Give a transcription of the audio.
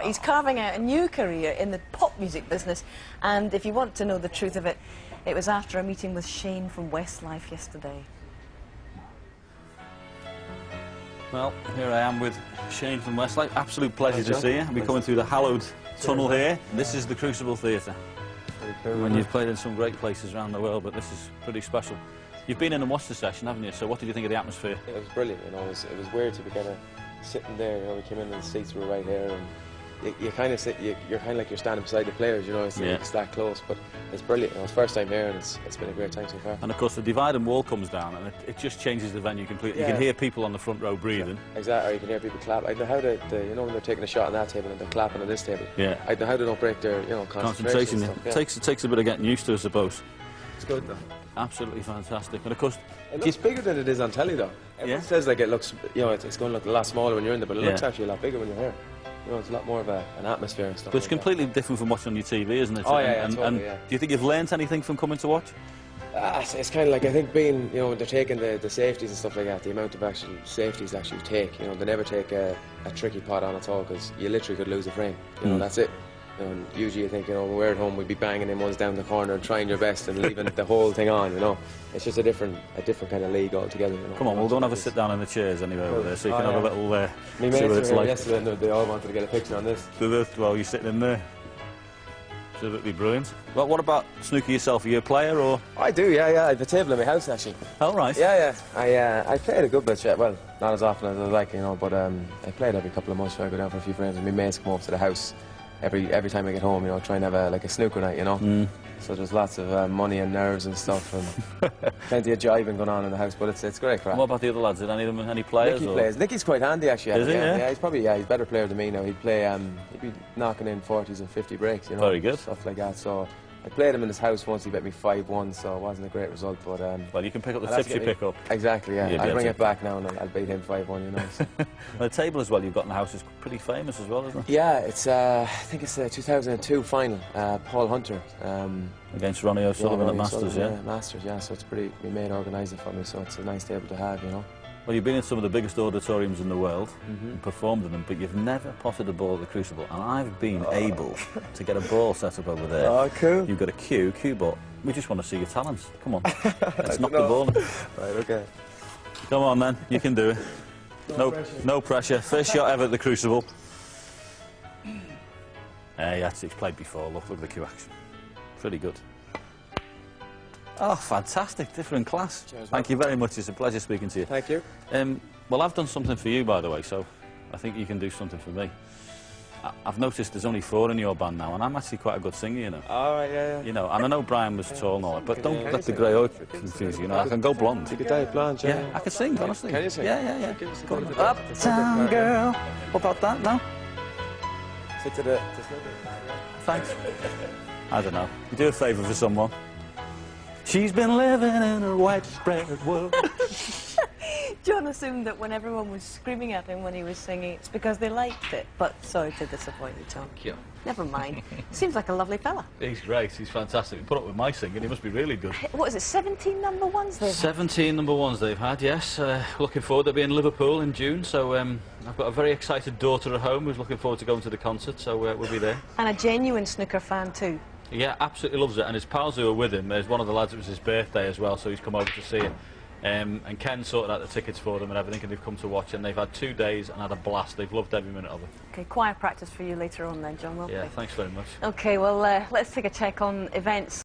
He's carving out a new career in the pop music business, and if you want to know the truth of it, it was after a meeting with Shane from Westlife yesterday. Well, here I am with Shane from Westlife. Absolute pleasure to see you. We're coming through the hallowed tunnel here. This is the Crucible Theatre. And you've played in some great places around the world, but this is pretty special. You've been in and watched the session, haven't you? So what did you think of the atmosphere? It was brilliant, you know. It was weird to be kind of sitting there, you know. We came in and the seats were right here, and you kind of sit, you're kind of like you're standing beside the players, you know. It's that close, but it's brilliant. You know, it's first time here, and it's been a great time so far. And of course, the dividing wall comes down, and it just changes the venue completely. Yeah. You can hear people on the front row breathing. Exactly, or you can hear people clap. I don't know how you know, when they're taking a shot on that table and they're clapping on this table. Yeah. I don't know how they don't break their, you know, concentration. Yeah. It takes a bit of getting used to, I suppose. It's good though. Absolutely fantastic. And of course, it looks bigger than it is on telly though. Everyone says like it looks, you know, it's going to look a lot smaller when you're in there, but it looks actually a lot bigger when you're here. You know, it's a lot more of an atmosphere and stuff. But it's completely different from watching on your TV, isn't it? Oh yeah, totally, do you think you've learnt anything from coming to watch? It's kind of like, I think being, you know, when they're taking the safeties and stuff like that, the amount of actual safeties they actually take, you know, they never take a tricky pot on at all, because you literally could lose a frame. You know, that's it. You know, and usually you think, you know, when we're at home, we'd be banging in ones down the corner and trying your best and leaving the whole thing on, you know. It's just a different kind of league altogether, you know. Come on, we'll go and have a sit down in the chairs anyway over there, so you can have a little Me see mates what it's were here like. yesterday and they all wanted to get a picture on this. Well, you're sitting in there. Absolutely brilliant. Well, what about snooker yourself? Are you a player or? I do, yeah. I have a table in my house actually. Oh, right. Yeah. I played a good bit, well, not as often as I'd like, you know, but I played every couple of months where I go down for a few frames, and my mates come over to the house every time I get home, you know, try and have a snooker night, you know. So there's lots of money and nerves and stuff, and plenty of jiving going on in the house, but it's great crack. What about the other lads? Did any of them any players? Nicky plays. Nicky's quite handy actually. Is he? Yeah. He's probably he's a better player than me now. He'd play he'd be knocking in 40s and 50 breaks, you know. Very good. Stuff like that. So I played him in his house once. He bet me 5-1, so it wasn't a great result, but well, you can pick up the tips you pick up. Exactly, yeah. I'll bring it back now and I'll beat him 5-1, you know. So. The table as well you've got in the house is pretty famous as well, isn't it? Yeah, it's I think it's the 2002 final. Paul Hunter. Against Ronnie O'Sullivan at Masters, yeah. Masters, yeah. So it's pretty. My mate organised it for me, so it's a nice table to have, you know. Well, you've been in some of the biggest auditoriums in the world and performed in them, but you've never potted a ball at the Crucible, and I've been able to get a ball set up over there. Oh, cool. You've got a cue ball. We just want to see your talents. Come on, let's knock the ball in. Right, okay. Come on, then. You can do it. No pressure. First shot ever at the Crucible. Yeah, it's played before. Look at the cue action. Pretty good. Oh, fantastic. Different class. Cheers, Thank you very much. It's a pleasure speaking to you. Thank you. Well, I've done something for you, by the way, so I think you can do something for me. I've noticed there's only 4 in your band now, and I'm actually quite a good singer, you know. All right, yeah. You know, and I know Brian was tall and all that, but don't let the grey hair confuse you, you know. I can go blonde. You could dye blonde, yeah. I can sing, honestly. Can you sing? Yeah. Go on. Uptown girl. What about that now? Sit to the... Thanks. I don't know. You do a favour for someone. She's been living in a white bread world. John assumed that when everyone was screaming at him when he was singing, it's because they liked it. But sorry to disappoint you, John. Thank you. Never mind. Seems like a lovely fella. He's great. He's fantastic. Put up with my singing. He must be really good. What is it, 17 number ones they've had? 17 number ones they've had, yes. Looking forward to being in Liverpool in June. So I've got a very excited daughter at home who's looking forward to going to the concert. So we'll be there. And a genuine snooker fan too. Yeah, absolutely loves it. And his pals who are with him, there's one of the lads, it was his birthday as well, so he's come over to see it. And Ken sorted out the tickets for them and everything, and they've come to watch, and they've had 2 days and had a blast. They've loved every minute of it. OK, choir practice for you later on then, John, won't Yeah, we? thanks very much. OK, well, let's take a check on events.